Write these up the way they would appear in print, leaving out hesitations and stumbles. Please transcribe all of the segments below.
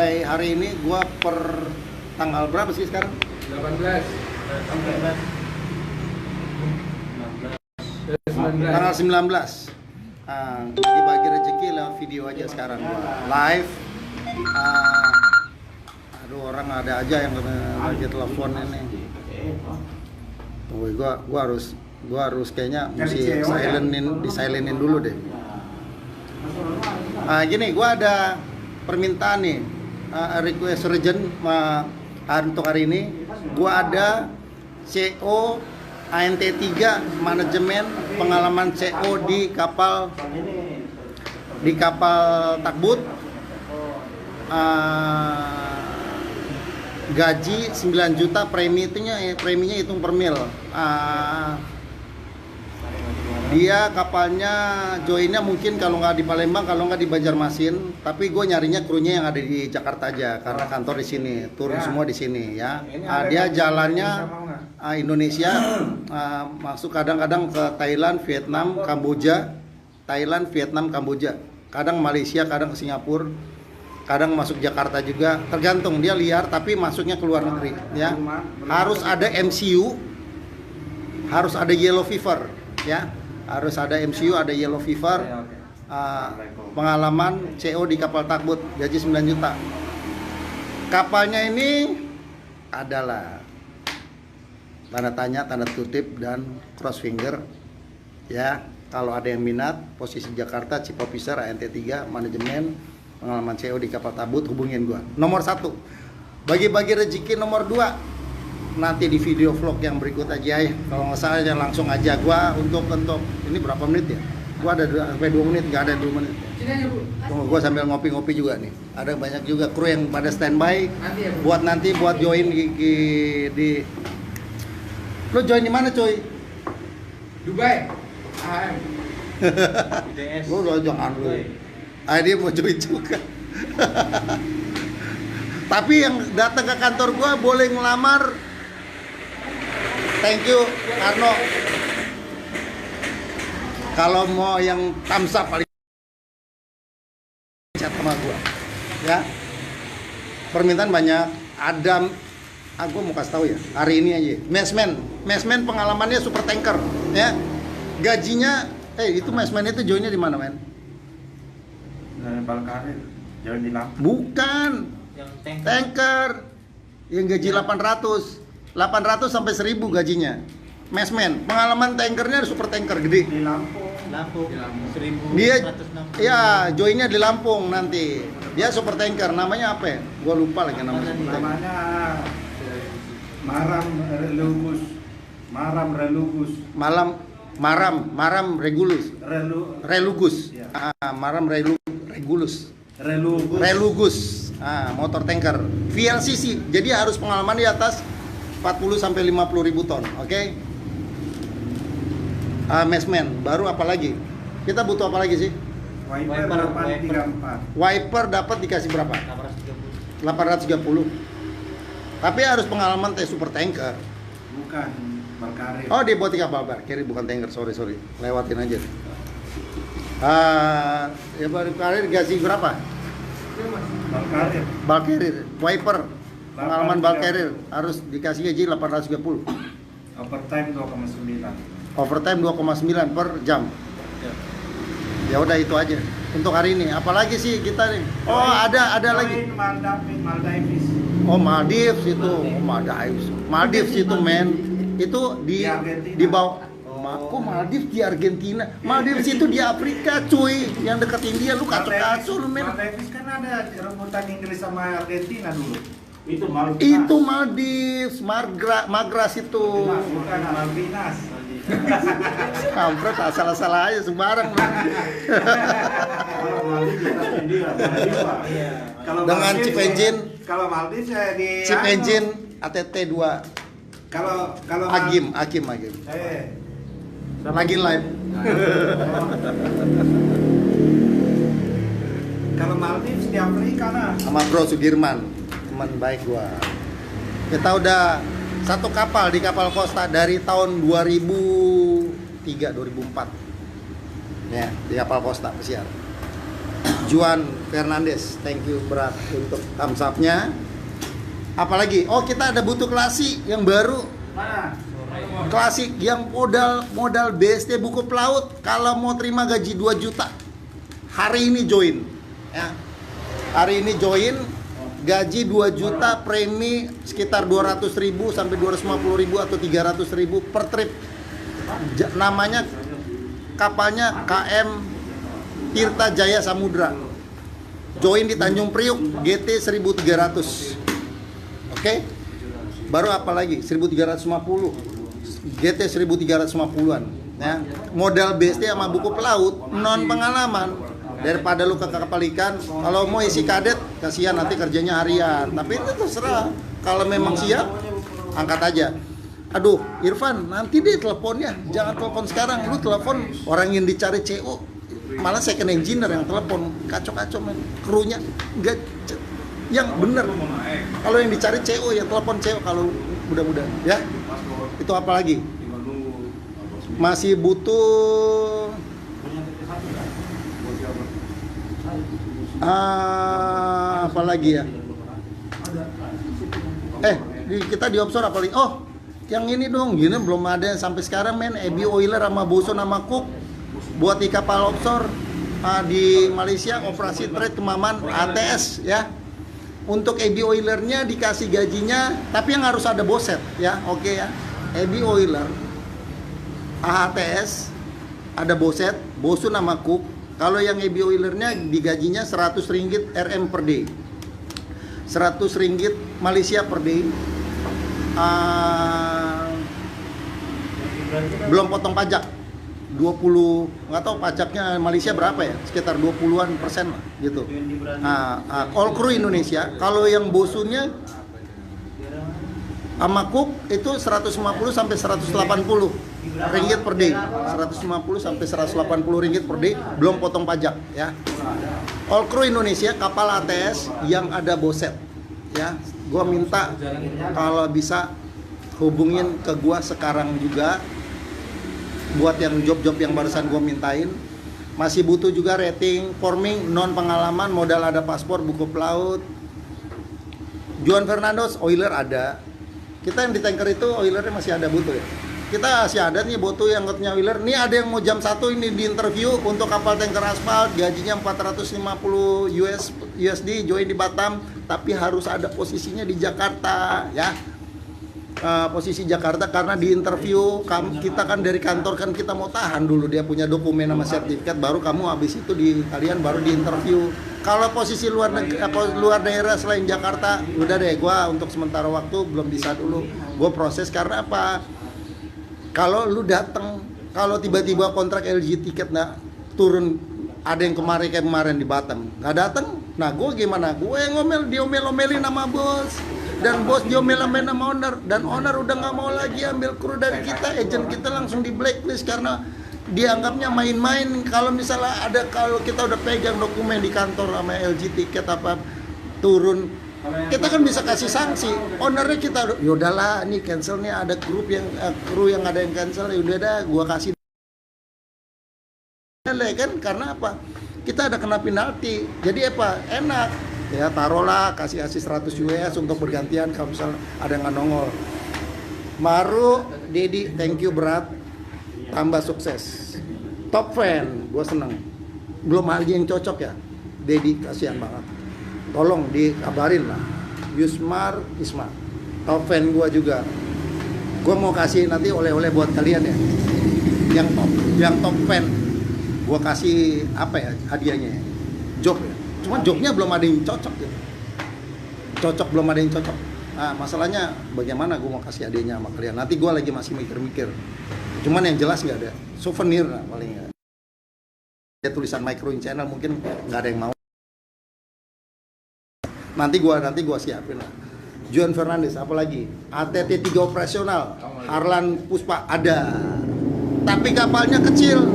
sampai hari ini gua per tanggal berapa sih sekarang? 18. Tanggal 19. Bagi-bagi rezeki lewat video aja sekarang gua live. Aduh, orang ada aja yang lagi telepon ini. Tunggu, gua harus kayaknya mesti silenin dulu deh. Gini, gua ada permintaan nih, request urgent untuk hari ini. Gua ada CO ANT3 manajemen pengalaman CO di kapal takbut, gaji 9 juta, preminya hitung per mil. Dia kapalnya joinnya mungkin kalau nggak di Palembang, kalau nggak di Banjarmasin, tapi gue nyarinya krunya yang ada di Jakarta aja karena kantor di sini, turun semua di sini ya. Dia jalannya Indonesia, masuk kadang-kadang ke Thailand, Vietnam, Kamboja, kadang Malaysia, kadang ke Singapura, kadang masuk Jakarta juga, tergantung dia liar tapi masuknya ke luar negeri ya. Harus ada MCU, harus ada yellow fever ya. Harus ada MCU, ada yellow fever, pengalaman CO di kapal takbut, gaji 9 juta. Kapalnya ini adalah tanda tanya, tanda kutip, dan cross finger ya. Kalau ada yang minat, posisi Jakarta, Chief Officer, ANT3, manajemen, pengalaman CO di kapal takbut, hubungin gua. Nomor 1, bagi-bagi rezeki. Nomor 2, nanti di video vlog yang berikut aja ya. Kalau nggak salah ya langsung aja gua untuk ini berapa menit ya? Gua ada sampai 2 menit, nggak ada 2 menit. Tunggu, gua sambil ngopi-ngopi juga nih. Ada banyak juga kru yang pada standby buat join di lo join di mana coy? Dubai. Lo jangan lu. Dia mau join juga. Tapi yang datang ke kantor gua boleh ngelamar. Thank you Karno. Kalau mau yang tamsa paling chat sama gua ya. Permintaan banyak. Ada aku mau kasih tahu ya, hari ini aja. Mesmen pengalamannya super tanker ya. Gajinya itu mesmen itu joinnya di mana, men? Balkarir, join di Lampung. Bukan. Yang tanker. Yang gaji 800 sampai 1000 gajinya. Mesmen, pengalaman tankernya super tanker gede. Di Lampung. 1160. Dia ya joinnya di Lampung nanti. Dia super tanker, namanya apa ya? Gua lupa lagi namanya. Namanya Maram Regulus. Relugus. Ya. Relugus. Motor tanker. VLCC. Jadi harus pengalaman di atas 40 sampai 50 ribu ton, oke? Mesmen, baru apa lagi? Kita butuh apa lagi sih? Wiper 834. Wiper dapat dikasih berapa? 830. Tapi harus pengalaman super tanker. Bukan, Balkarir. Oh, dia buat kapal kiri bukan tanker, sorry. Lewatin aja. Ya baru karir gaji berapa? Balkarir, Wiper. Pengalaman Balkarir harus dikasih gaji 830. Overtime 2,9. Overtime 2,9 per jam. Ya udah itu aja untuk hari ini. Apalagi sih kita nih? Oh, ada lagi. Maldives. Oh, Maldives itu. Maldives itu, men. Itu di bawah. Kok Maldives di Argentina? Maldives itu di Afrika, cuy. Yang dekat India, lu kacau lu, men. Maldives kan ada rebutan Inggris sama Argentina dulu. Itu Maldives, Magras itu. Bukan Malvinas. Kampret, asal-asal aja sembarang lu. Dengan chip engine. Kalau Maldives ya di chip engine ATT 2. Kalau Agim. Lagi live. Kalau Maldives di Afrika lah. Sama Bro Sudirman, teman baik gua. Kita udah satu kapal di kapal Costa dari tahun 2003 2004. Ya, di kapal Costa pesiar. Juan Fernandes, thank you berat untuk thumbs up-nya. Apalagi, oh kita ada butuh klasik yang baru. Mana? Klasik yang modal BST buku pelaut. Kalau mau terima gaji 2 juta, hari ini join ya. Hari ini join, gaji 2 juta, premi sekitar 200.000 sampai 250.000 atau 300.000 per trip. Namanya kapalnya KM Tirta Jaya Samudra. Join di Tanjung Priuk, GT 1300. Oke. Baru apa lagi? 1350. GT 1350-an ya. Modal BST sama buku pelaut, non pengalaman. Daripada lu ke kapal ikan, kalau mau isi kadet, kasihan nanti kerjanya harian. Tapi itu terserah. Kalau memang siap, angkat aja. Aduh, Irfan, nanti deh teleponnya. Jangan telepon sekarang. Lu telepon orang yang dicari CO. Malah second engineer yang telepon. Kacau-kacau men. Krunya enggak yang bener. Kalau yang dicari CO, yang telepon CO kalau mudah-mudahan ya. Itu apa lagi? Masih butuh apa lagi ya? Kita di offshore apa lagi? Oh, yang ini dong, gini belum ada sampai sekarang men. Ebi Oiler sama Bosun sama Cook buat di kapal offshore di Malaysia, operasi trade Kemaman ATS ya. Untuk Ebi Oilernya dikasih gajinya, tapi yang harus ada boset ya, oke ya. Ebi Oiler AHTS ada boset, Bosun sama Cook. Kalau yang Ebi Oilernya digajinya 100 ringgit RM per day, 100 ringgit Malaysia per day. Belum potong pajak 20, nggak tahu pajaknya Malaysia berapa ya, sekitar 20-an persen lah gitu. All crew Indonesia. Kalau yang Bosunnya sama Cook itu 150 sampai 180 ringgit per day, 150 sampai 180 ringgit per day, belum potong pajak ya. All crew Indonesia kapal ATS yang ada boset ya. Gua minta kalau bisa hubungin ke gua sekarang juga buat yang job-job yang barusan gua mintain. Masih butuh juga rating, forming, non pengalaman, modal ada paspor, buku pelaut. Juan Fernandes, Oiler ada. Kita yang di tanker itu Oilernya masih ada butuh ya. Kita masih ada nih butuh yang ngetnya Oiler. Nih ada yang mau jam 1 ini di interview untuk kapal tanker aspal, gajinya 450 USD, join di Batam, tapi harus ada posisinya di Jakarta ya. Posisi Jakarta karena di interview kita kan dari kantor kan kita mau tahan dulu dia punya dokumen sama sertifikat, baru kamu habis itu kalian baru di interview. Kalau posisi luar daerah selain Jakarta, udah deh gua untuk sementara waktu belum bisa dulu. Gua proses karena apa? Kalau lu datang, kalau tiba-tiba kontrak LG tiket turun, ada yang kayak kemarin di Batam nggak datang, nah gue gimana? Gue yang diomel-omelin sama bos, dan bos diomelin sama owner, dan owner udah nggak mau lagi ambil kru dari kita, agent kita langsung di blacklist karena dianggapnya main-main. Kalau misalnya kalau kita udah pegang dokumen di kantor sama LG tiket apa turun, kita kan bisa kasih sanksi. Ownernya kita, yaudahlah nih cancel nih, ada kru yang ada yang cancel, yaudah dah gua kasih kan, karena apa? Kita ada kena penalti. Jadi apa? Enak. Ya taruhlah kasih 100 US untuk bergantian kalau misalnya ada yang nggak nongol. Baru Dedi, thank you berat. Tambah sukses. Top fan, gue seneng. Belum ada yang cocok ya. Dedi, kasihan banget. Tolong dikabarin lah. Yusmar Isma. Top fan gue juga. Gue mau kasih nanti oleh-oleh buat kalian ya. Yang top fan. Gue kasih apa ya hadiahnya ya? Job ya. Cuma jobnya belum ada yang cocok ya. Belum ada yang cocok. Nah masalahnya bagaimana gue mau kasih hadiahnya sama kalian. Nanti gue lagi masih mikir-mikir. Cuman yang jelas nggak ada. Souvenir lah paling nggak. Ya tulisan micro channel mungkin nggak ada yang mau. Nanti gua siapin lah. Juan Fernandes apa lagi? ATT 3 operasional. Harlan Puspa ada. Tapi kapalnya kecil.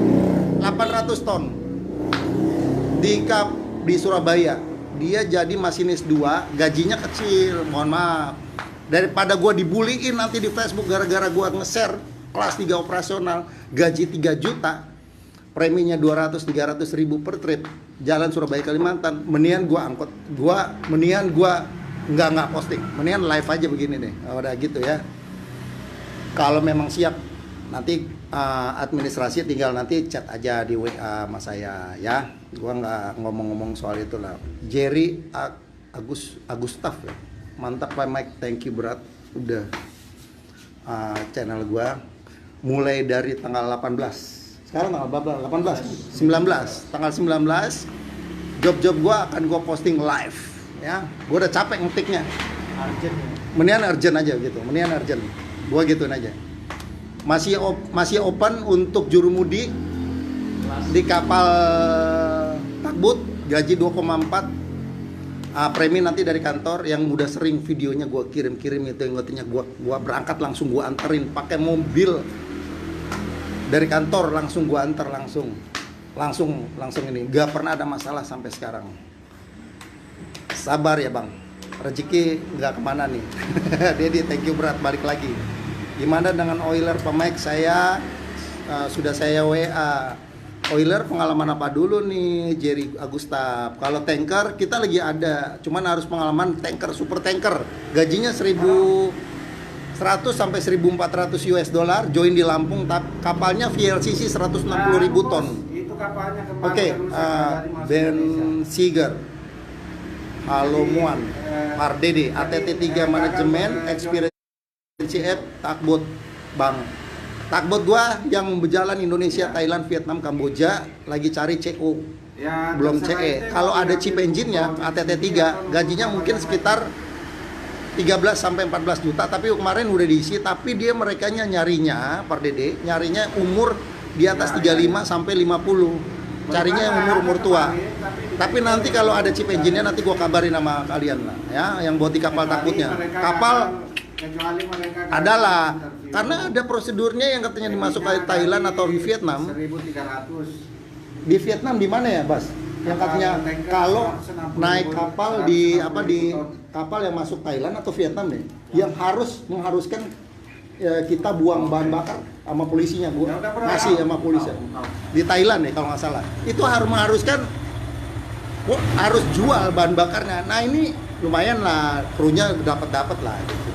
800 ton di Surabaya. Dia jadi masinis 2, gajinya kecil. Mohon maaf. Daripada gua dibuliin nanti di Facebook gara-gara gua nge-share kelas 3 operasional gaji 3 juta. preminya 200-300 ribu per trip jalan Surabaya Kalimantan, mendingan gua angkot, mendingan gua nggak posting, mendingan live aja begini deh. Udah gitu ya. Kalau memang siap, nanti administrasi tinggal nanti chat aja di WA sama saya ya. Gua nggak ngomong-ngomong soal itu lah. Jerry Agustaf ya. Mantap Pak Mike, thank you berat. Udah channel gua mulai dari tanggal 18. Sekarang tanggal berapa? 18, 19. Tanggal 19 job-job gua akan gua posting live ya. Gua udah capek ngetiknya. Mendingan urgent aja gitu. Mendingan urgent. Gua gituin aja. Masih open untuk jurumudi di kapal Takbut, gaji 2,4. Premi nanti dari kantor yang udah sering videonya gue kirim itu yang katanya gua berangkat langsung gue anterin pakai mobil dari kantor, langsung gue anter langsung ini, gak pernah ada masalah sampai sekarang. Sabar ya bang, rezeki nggak kemana nih. Dedi thank you berat, balik lagi. Gimana dengan oiler pemaik? Saya sudah saya WA. Oiler pengalaman apa dulu nih Jerry Agustaf? Kalau tanker kita lagi ada, cuman harus pengalaman tanker, super tanker. Gajinya 1.100 sampai 1.400 US dollar, join di Lampung, kapalnya VLCC 160.000 ton. Itu kapalnya kemarin. Oke, Ben Siger. Halo Muan, Pardede, ATT 3 manajemen, experience CF, Takbut, Bang. Takbut gua yang berjalan Indonesia, Thailand, Vietnam, Kamboja, lagi cari CO. Ya, Belum CE. Kalau ada chip engine-nya, ATT 3, gajinya mungkin sekitar 13 sampai 14 juta, tapi kemarin udah diisi, tapi mereka nyarinya, Pardede, nyarinya umur di atas 35 sampai 50. Carinya yang umur tua. Tapi nanti kalau ada chip engine-nya nanti gua kabarin sama kalian lah ya, yang buat di kapal Takbutnya. Kapal adalah karena ada prosedurnya yang katanya dimasuk ke Thailand atau di Vietnam. 1.300. Di Vietnam di mana ya, Bas? Yang katanya kalau naik kapal di kapal yang masuk Thailand atau Vietnam nih, yang mengharuskan kita buang bahan bakar sama polisinya, ngasih sama polisi. Di Thailand nih kalau nggak salah. Itu harus mengharuskan harus jual bahan bakarnya. Nah, ini lumayan lah, krunya dapat lah gitu.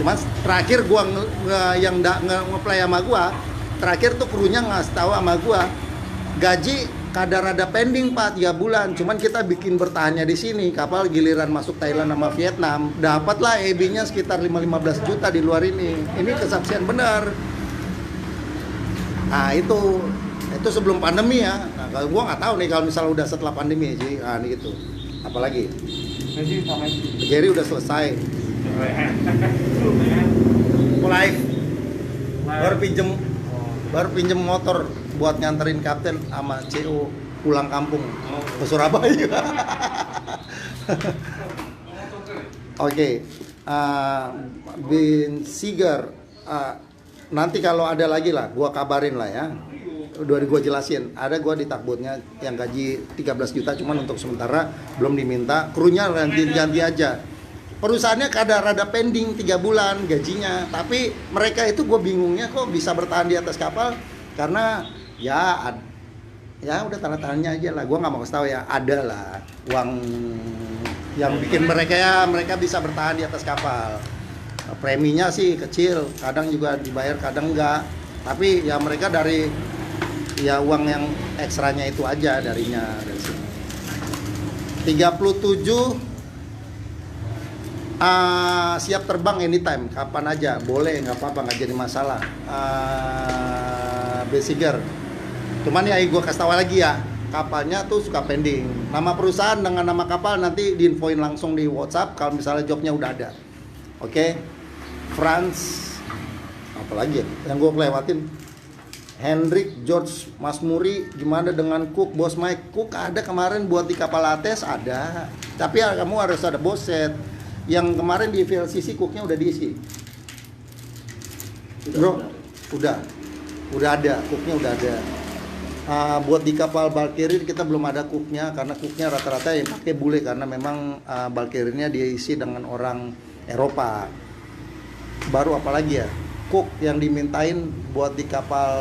Cuman terakhir gua yang nge-play sama gua, terakhir tuh krunya ngasih tahu sama gua, gaji kadar ada pending Pak 3 bulan. Cuman kita bikin bertahannya di sini, kapal giliran masuk Thailand sama Vietnam, dapatlah EB-nya sekitar 15 juta di luar ini. Ini kesaksian benar. Nah, itu sebelum pandemi ya. Nah, kalau gua nggak tahu nih kalau misalnya udah setelah pandemi sih. Nah, ini gitu. Apalagi? Jerry udah selesai. Live baru pinjem motor buat nganterin kapten sama CO pulang kampung ke Surabaya. Oke, Ben Siger, nanti kalau ada lagi lah gua kabarin lah ya. Udah gua jelasin, ada gua di Takbutnya yang gaji 13 juta, cuman untuk sementara belum diminta, krunya ganti aja. Perusahaannya rada pending 3 bulan gajinya, tapi mereka itu gue bingungnya kok bisa bertahan di atas kapal karena ya udah tanda tangannya aja lah. Gue nggak mau kasih tahu ya, ada lah uang yang bikin mereka bisa bertahan di atas kapal. Preminya sih kecil, kadang juga dibayar kadang enggak, tapi ya mereka dari ya uang yang ekstranya itu aja darinya dari sini. 37 siap terbang anytime, kapan aja, boleh, nggak apa-apa, nggak jadi masalah. Besiger, cuman ya gue kasih tahu lagi ya, kapalnya tuh suka pending. Nama perusahaan dengan nama kapal nanti diinfoin langsung di WhatsApp kalau misalnya jobnya udah ada. Oke. Franz, apalagi ya yang gue kelewatin? Hendrik George Masmuri, gimana dengan Cook, Bos Mike? Cook ada kemarin buat di kapal Ates ada, tapi ya, kamu harus ada boset. Yang kemarin di VLCC cooknya udah diisi, bro. Udah ada cooknya, udah ada. Buat di kapal bulk carrier kita belum ada cooknya karena cooknya rata-rata yang pakai bule karena memang bulk carrier-nya diisi dengan orang Eropa. Baru apalagi ya cook yang dimintain buat di kapal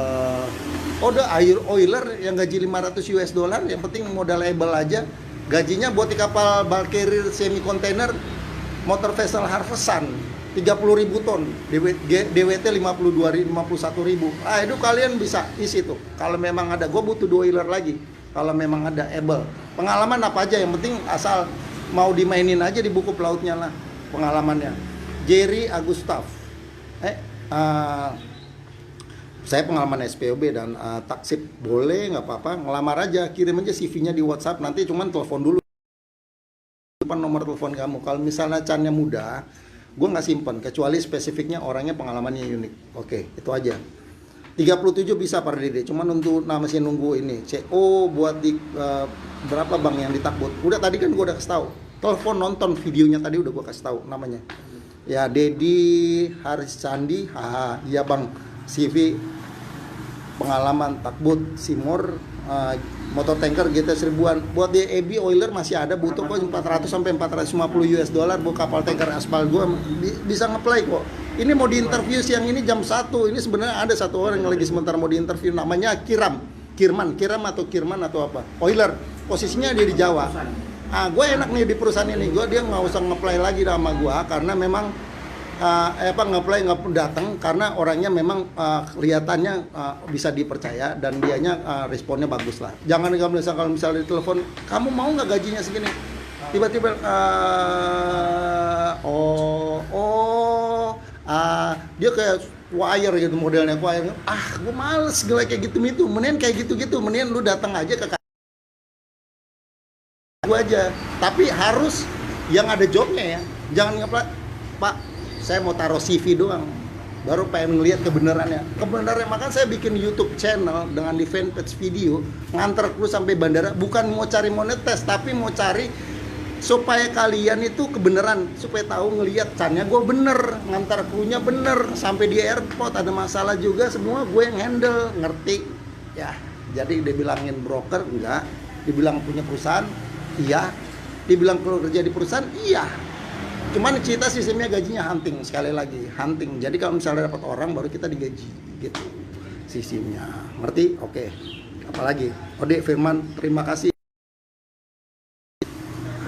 Udah oiler yang gaji 500 US dollar, yang penting modal able aja. Gajinya buat di kapal bulk carrier semi container motor vessel Harvestan 30.000 ton, DWT 51.000. Itu kalian bisa isi tuh. Kalau memang ada, gue butuh 2 oiler lagi. Kalau memang ada able. Pengalaman apa aja, yang penting asal mau dimainin aja di buku pelautnya lah pengalamannya. Jerry Agustaf. Saya pengalaman SPOB dan taksip, boleh nggak apa-apa, ngelamar aja, kirim aja CV-nya di WhatsApp, nanti cuman telepon dulu depan nomor telepon kamu. Kalau misalnya cannya muda, gue nggak simpen, kecuali spesifiknya orangnya pengalamannya unik. Oke, itu aja. 37 bisa per DD, cuman untuk masih nunggu ini CO buat di berapa bang yang ditakbut. Udah tadi kan gue udah kasih tahu, telepon nonton videonya tadi udah gue kasih tahu namanya. Ya Dedi Haris Sandi, haha, iya bang, CV pengalaman takbut Simor, motor tanker GT 1000-an. Buat di EB oiler masih ada, butuh kok 400 sampai 450 US dollar buat kapal tanker aspal gua bisa nge-play kok. Ini mau diinterview siang ini jam 1. Ini sebenarnya ada satu orang yang lagi sebentar mau diinterview, namanya Kirman atau apa. Oiler, posisinya dia di Jawa. Gue enak nih di perusahaan ini, dia nggak usah nge-play lagi sama gue, karena memang nge-play nggak datang, karena orangnya memang kelihatannya bisa dipercaya dan dianya responnya bagus lah. Jangan kalau misalnya di telepon, kamu mau nggak gajinya segini, tiba-tiba dia kayak wire gitu modelnya, wire. Gue males kayak gitu, mendingan kayak gitu, mendingan lu datang aja ke gue aja, tapi harus yang ada jobnya ya, jangan ngeplak, Pak, saya mau taruh CV doang, baru pengen ngeliat kebenarannya, makanya saya bikin YouTube channel dengan di fanpage video, nganter kru sampai bandara, bukan mau cari monetes, tapi mau cari supaya kalian itu kebenaran, supaya tahu ngeliat cannya gue bener, ngantar krunya bener, sampai di airport ada masalah juga, semua gue yang handle, ngerti ya. Jadi dibilangin broker enggak, dibilang punya perusahaan iya, dibilang kerja di perusahaan iya, cuman kita sistemnya gajinya hunting, sekali lagi hunting. Jadi kalau misalnya dapat orang baru kita digaji gitu sistemnya, ngerti? Oke. Apalagi Ode Firman, terima kasih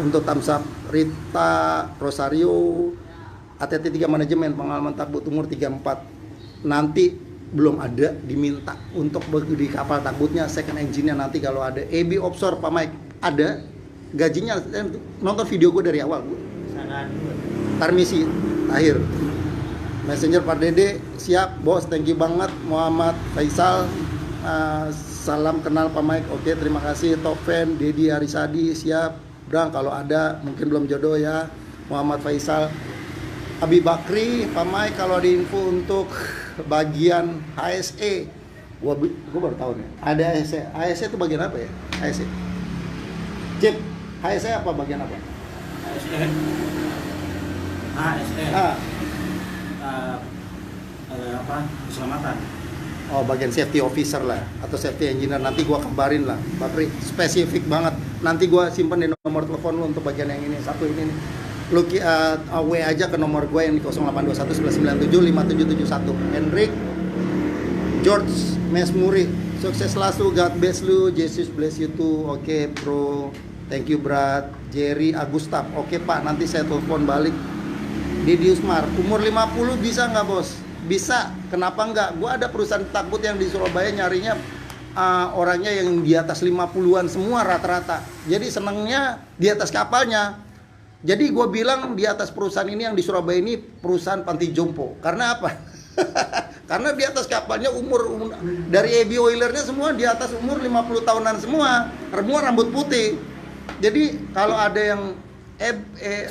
untuk thumbs up. Rita Rosario, ATT 3 manajemen, pengalaman takbut umur 34, nanti belum ada, diminta untuk di kapal takbutnya second engine-nya nanti kalau ada. EB offshore Pak Mike ada, gajinya nonton video gue dari awal. Tarmisi akhir Messenger Pak Dede, siap bos, thank you banget. Muhammad Faisal, salam kenal Pak Mike, oke terima kasih. Top fan Dedi Arisadi, siap Brang, kalau ada mungkin belum jodoh ya. Muhammad Faisal. Abi Bakri, Pak Mike, kalau ada info untuk bagian HSE, gua baru tahu nih ada HSE. HSE itu bagian apa ya? HSE Cip, HSE apa, bagian apa? ASN. Keselamatan. Oh, bagian safety officer lah atau safety engineer, nanti gua kabarin lah, Bakri, spesifik banget. Nanti gua simpen di nomor telepon lu untuk bagian yang ini, satu ini nih. Lu W aja ke nomor gue yang di 0821 1197 5771. Henrik George Mesmuri, sukses selalu, God bless lu, Jesus bless you too. Oke, bro. Thank you, Brad. Jerry Agustaf. Oke, Pak, nanti saya telepon balik. Didi Usmar, umur 50 bisa nggak, Bos? Bisa. Kenapa nggak? Gua ada perusahaan takbut yang di Surabaya nyarinya orangnya yang di atas 50-an semua rata-rata. Jadi senangnya di atas kapalnya. Jadi gue bilang di atas perusahaan ini yang di Surabaya ini perusahaan panti jompo. Karena apa? Karena di atas kapalnya umur dari EB oilernya semua di atas umur 50 tahunan semua. Semua rambut putih. Jadi kalau ada yang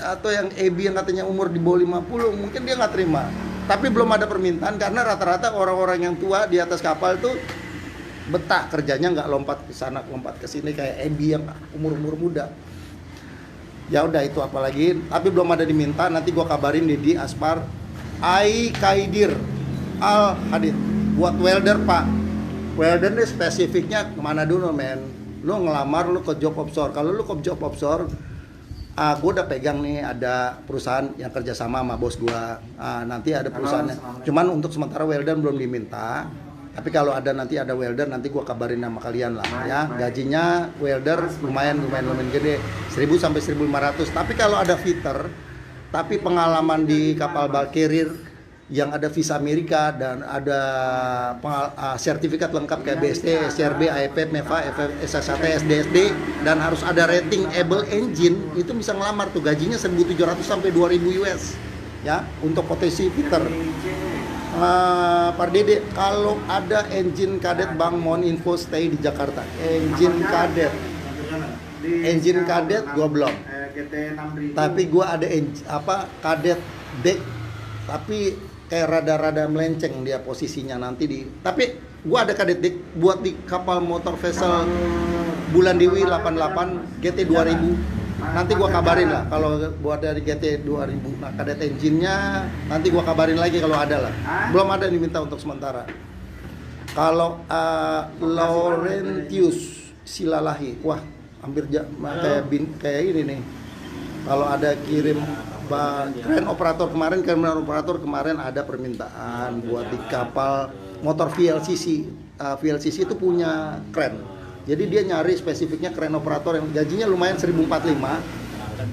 atau yang EB yang katanya umur di bawah 50, mungkin dia nggak terima. Tapi belum ada permintaan karena rata-rata orang-orang yang tua di atas kapal tuh betah kerjanya, nggak lompat ke sana, lompat ke sini kayak EB yang umur-umur muda. Ya udah, itu apalagi, tapi belum ada diminta. Nanti gua kabarin di Aspar. Ai Kaidir Al Hadid buat welder, Pak. Welder nih spesifiknya kemana dulu, men? Lu ngelamar lu ke job offshore. Kalau lu ke job offshore, gua udah pegang nih, ada perusahaan yang kerjasama sama bos gua. Nanti ada perusahaannya. Cuman untuk sementara welder belum diminta. Tapi kalau ada nanti ada welder, nanti gua kabarin sama kalian lah ya. Gajinya welder lumayan gede, 1000 sampai 1500. Tapi kalau ada fitter, tapi pengalaman di kapal bulk carrier yang ada visa Amerika dan ada sertifikat lengkap kayak BST, SCRB, AFF, MEFA, SSAT, SDSD, dan harus ada rating able engine, itu bisa ngelamar tuh. Gajinya 1.700 sampai 2.000 US ya untuk potensi fitter. Pak Dede, kalau ada engine kadet Bang, mohon info stay di Jakarta. Engine kadet gua belum. GT 6000. Tapi gua ada kadet deck, tapi kayak rada-rada melenceng dia posisinya nanti di. Tapi gua ada kadet deck buat di kapal motor vessel Bulan Dewi 88 GT 2000. Nanti gua kabarin lah kalau buat dari GT 2000. Nah, kadet engine-nya nanti gua kabarin lagi kalau ada lah. Belum ada diminta untuk sementara. Kalau Laurentius Silalahi, wah hampir kayak ini nih. Kalau ada kirim kren operator kemarin ada permintaan buat di kapal motor VLCC. VLCC itu punya kren. Jadi dia nyari spesifiknya kren operator yang gajinya lumayan 1045.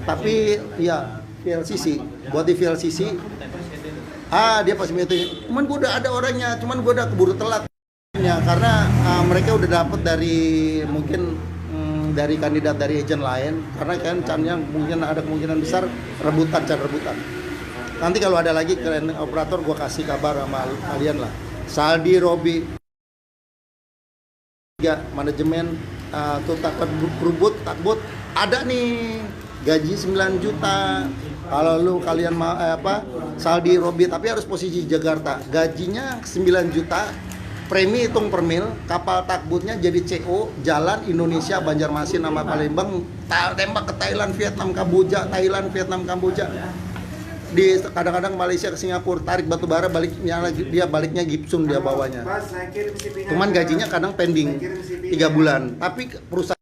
Tapi ya VLCC, buat di VLCC dia pasti meeting. Cuman gue udah ada orangnya, cuman gue udah keburu telat ya, karena mereka udah dapet dari mungkin dari kandidat dari agent lain, karena kan cannya mungkin ada kemungkinan besar rebutan. Nanti kalau ada lagi keren operator gua kasih kabar sama kalian lah. Saldi Robi manajemen tuh takbut ada nih gaji 9 juta. Kalau lu kalian Saldi Robi, tapi harus posisi Jakarta. Gajinya 9 juta. Premi hitung per mil, kapal takbutnya jadi CO, jalan Indonesia, Banjarmasin sama Palembang, tembak ke Thailand, Vietnam, Kamboja. Di kadang-kadang Malaysia ke Singapura, tarik batu bara, baliknya Gibson dia bawanya. Cuman gajinya kadang pending 3 bulan. Tapi perusahaan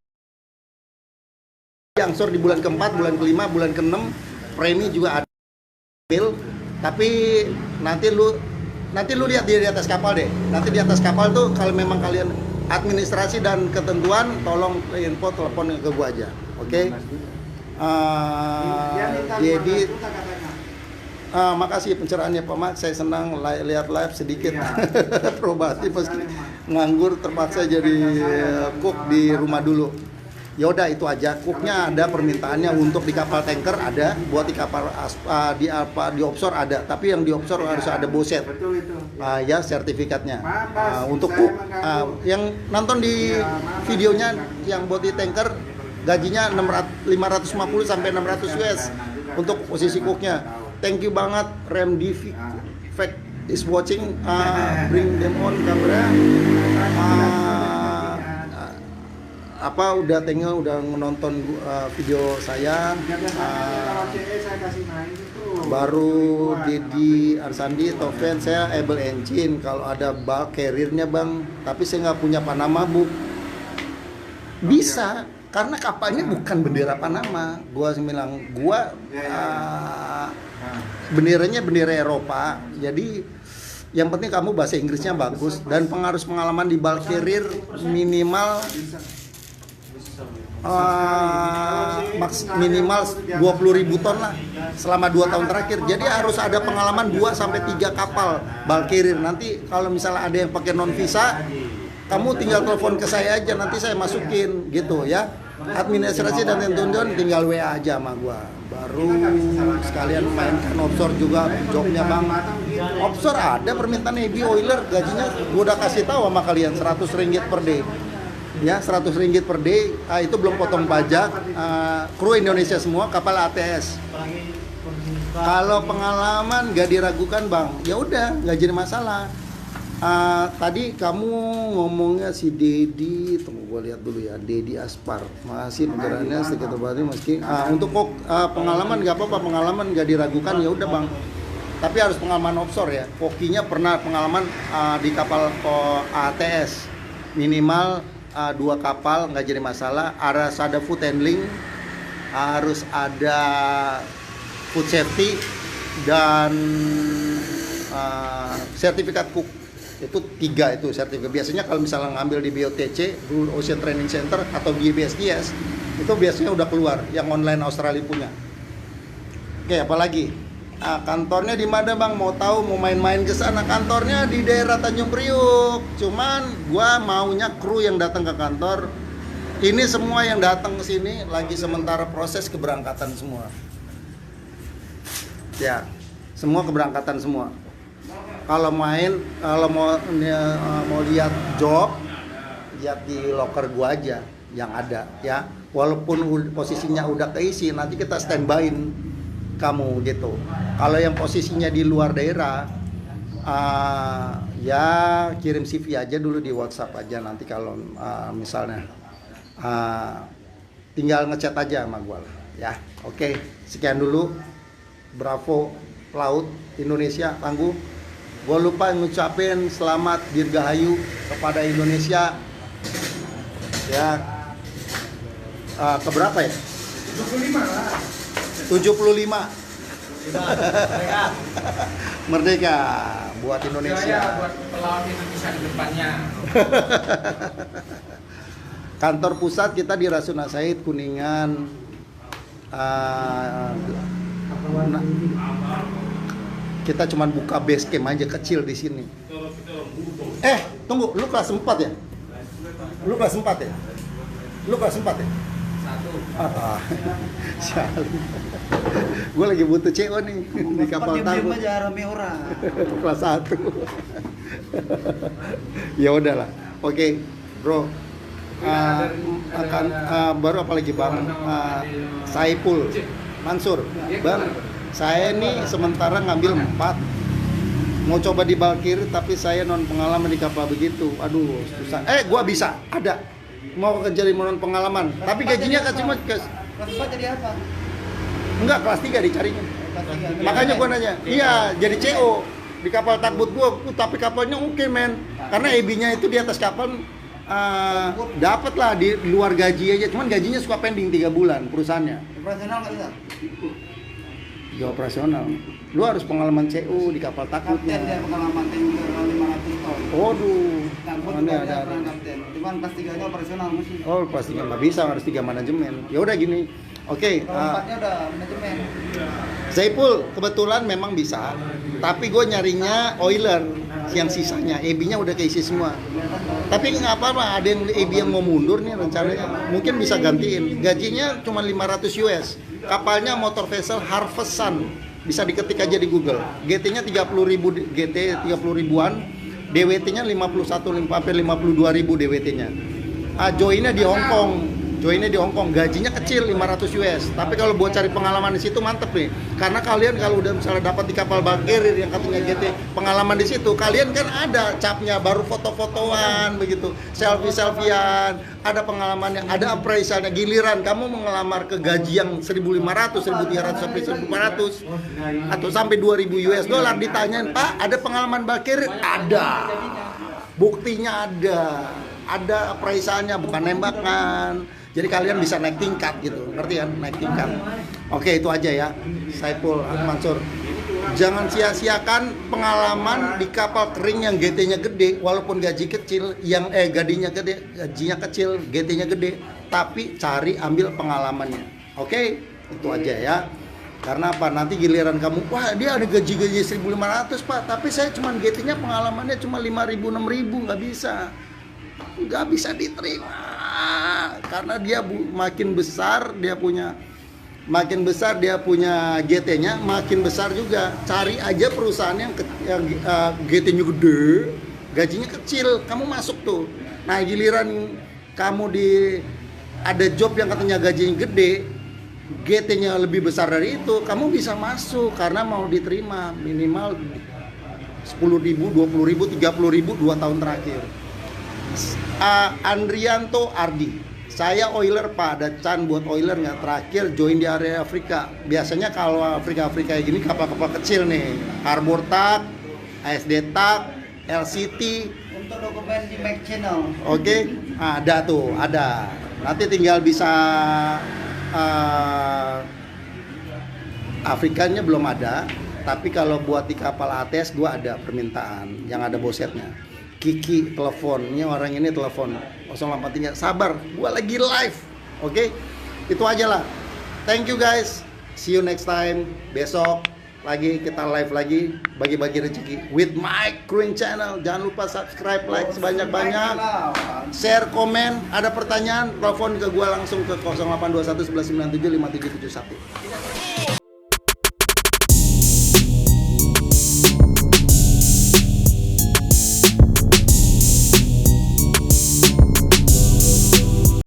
angsur di bulan ke-4, bulan ke-5, bulan ke-6, premi juga ada. Tapi nanti lu lihat di atas kapal deh. Nanti di atas kapal tuh kalau memang kalian administrasi dan ketentuan, tolong info telepon ke gua aja. Oke? Jadi makasih pencerahannya Pak Mak. Saya senang lihat live sedikit. Probati meski nganggur terpaksa jadi cook di rumah dulu. Yaudah itu aja. Cooknya ada permintaannya untuk di kapal tanker ada, buat di kapal di offshore ada, tapi yang di offshore harus ada boset. Ya sertifikatnya. Untuk cook yang nonton di videonya yang buat di tanker gajinya 550 sampai 600 US untuk posisi cooknya. Thank you banget Remdi Fact is watching, bring them on kamera. Udah menonton video saya, baru Dedi Arsandi Tofen, saya able engine kalau ada bulk carrier-nya Bang, tapi saya nggak punya Panama book. Bisa karena kapalnya bukan bendera Panama. Gua bilang benderanya bendera Eropa. Jadi yang penting kamu bahasa Inggrisnya bagus dan pengalaman di bulk carrier minimal 20.000 ton lah selama 2 tahun terakhir. Jadi harus ada pengalaman 2 sampai 3 kapal bulk carrier. Nanti kalau misalnya ada yang pakai non visa, kamu tinggal telepon ke saya aja, nanti saya masukin gitu ya. Administrasi dan tentuan tinggal WA aja sama gua. Baru sekalian mainkan offshore juga jobnya Bang. Offshore ada permintaan heavy oiler, gajinya gua udah kasih tahu sama kalian 100 ringgit per day. Ya 100 ringgit per day, itu belum potong pajak, kru Indonesia semua, kapal ATS. Kalau pengalaman gak diragukan Bang, ya udah nggak jadi masalah. Tadi kamu ngomongnya si Dedi, tunggu gue lihat dulu ya, Dedi Aspar, masih pencerahannya sedikit terbatas meski. Untuk pengalaman gak apa-apa, pengalaman gak diragukan, ya udah Bang. Tapi harus pengalaman offshore ya. Kokinya pernah pengalaman di kapal ATS minimal 2 kapal nggak jadi masalah. Harus ada food handling, harus ada food safety dan sertifikat cook. Itu 3 itu sertifikat. Biasanya kalau misalnya ngambil di BOTC, Blue Ocean Training Center atau di BSDS, itu biasanya udah keluar yang online Australia punya. Oke, apalagi? Kantornya di mana bang? Mau tahu, mau main-main ke sana? Kantornya di daerah Tanjung Priuk. Cuman gua maunya kru yang datang ke kantor. Ini semua yang datang ke sini lagi sementara proses keberangkatan semua. Ya, semua keberangkatan semua. Kalau mau lihat job, lihat di loker gua aja yang ada ya. Walaupun posisinya udah keisi, nanti kita standby-in kamu gitu. Kalau yang posisinya di luar daerah, ya kirim CV aja dulu di WhatsApp aja. Nanti kalau misalnya tinggal ngechat aja sama gua ya. Oke, sekian dulu. Bravo Laut Indonesia tangguh. Gue lupa ngucapin selamat dirgahayu kepada Indonesia ya. Keberapa ya? 75 lah. 75. Merdeka buat Indonesia. Jaya buat pelaut Indonesia di depannya. Kantor pusat kita di Rasuna Said Kuningan. Kita cuman buka base camp aja kecil di sini. Tunggu, lu kelas 4 ya? Lu kelas 4 ya? Lu kelas 4 ya? 1. Gue lagi butuh CO nih di kapal tahu. aja rame orang. Kelas 1. Ya udahlah. Oke, bro. Baru apa lagi bang? Saipul Mansur, bang. Saya nih sementara ngambil 4. Mau coba di Balkir tapi saya non pengalaman di kapal begitu. Aduh, susah. Gua bisa, ada. Mau kerja di non pengalaman, tapi gajinya kan cuma Kelas 4 jadi apa? enggak, kelas 3 dicarinya. Kelas 3. Makanya gua nanya. Iya, jadi CO di kapal takbut gua, tapi kapalnya oke, men. Karena EB-nya itu di atas kapal dapat lah di luar gaji aja. Cuman gajinya suka pending 3 bulan perusahaannya. Operasional nggak bisa? Ya operasional. Lu harus pengalaman CO di kapal Kapten dia takbutnya. pengalaman tanker 500 ton. Waduh. Takbut Mana juga ada. dia pernah kapten. Cuman kelas 3-nya operasional mesti. Oh, pasti nggak bisa, harus 3 manajemen. Ya udah gini. Oke, Kalau 4-nya udah manajemen. Zaipul kebetulan memang bisa, tapi gue nyarinya oiler yang sisanya, EB-nya udah keisi semua. Tapi nggak apa-apa, ada yang EB yang mau mundur nih rencananya, mungkin bisa gantiin. Gajinya cuma 500 US. Kapalnya motor vessel Harvest Sun, bisa diketik aja di Google. GT-nya 30.000 GT 30 ribuan, DWT-nya 51 sampai 52.000 DWT-nya. Joinnya di Hong Kong. Joinnya di Hong Kong, gajinya kecil 500 US. Tapi kalau buat cari pengalaman di situ mantep nih. Karena kalian kalau udah misalnya dapat di kapal Balkir yang katanya GT, pengalaman di situ, kalian kan ada capnya, baru foto-fotoan begitu, selfie-selfian, ada pengalamannya, ada appraisalnya. Giliran kamu mengelamar ke gaji yang 1.500, 1.300 sampai 1.400 atau sampai 2.000 US dollar, ditanyain, "Pak, ada pengalaman Balkir?" Ada. Buktinya ada appraisalnya, bukan nembakan. Jadi kalian bisa naik tingkat gitu, ngerti kan? Naik tingkat. Oke, itu aja ya, Saipul Mansur. Jangan sia-siakan pengalaman di kapal kering yang GT-nya gede, walaupun gaji kecil, yang gajinya kecil, GT-nya gede, tapi cari ambil pengalamannya. Oke, itu aja ya. Karena apa? Nanti giliran kamu, wah dia ada gaji 1.500 Pak, tapi saya cuma GT-nya pengalamannya cuma 5.000, 6.000, nggak bisa diterima. Karena dia makin besar dia punya GT-nya, makin besar juga. Cari aja perusahaan yang GT-nya gede, gajinya kecil, kamu masuk tuh. Nah giliran kamu ada job yang katanya gajinya gede, GT-nya lebih besar dari itu, kamu bisa masuk karena mau diterima minimal 10.000, 20.000, 30.000 2 tahun terakhir. Andrianto Ardi, saya oiler Pak, ada Chan buat oiler nggak? Terakhir join di area Afrika. Biasanya kalau Afrika kayak gini kapal-kapal kecil nih, Harbor Tug, ASD Tug, LCT. Untuk dokumen di Mac Channel. Oke, ada tuh, ada. Nanti tinggal bisa Afrikanya belum ada, tapi kalau buat di kapal ATS gua ada permintaan yang ada bosetnya. Kiki telepon, ini orang ini telepon 083, sabar, gua lagi live. Oke, itu aja lah. Thank you guys, see you next time. Besok lagi kita live lagi bagi-bagi rezeki with Mike Kruing Channel. Jangan lupa subscribe, like sebanyak-banyak, share, komen. Ada pertanyaan, telepon ke gua langsung ke 0821 1197 5771.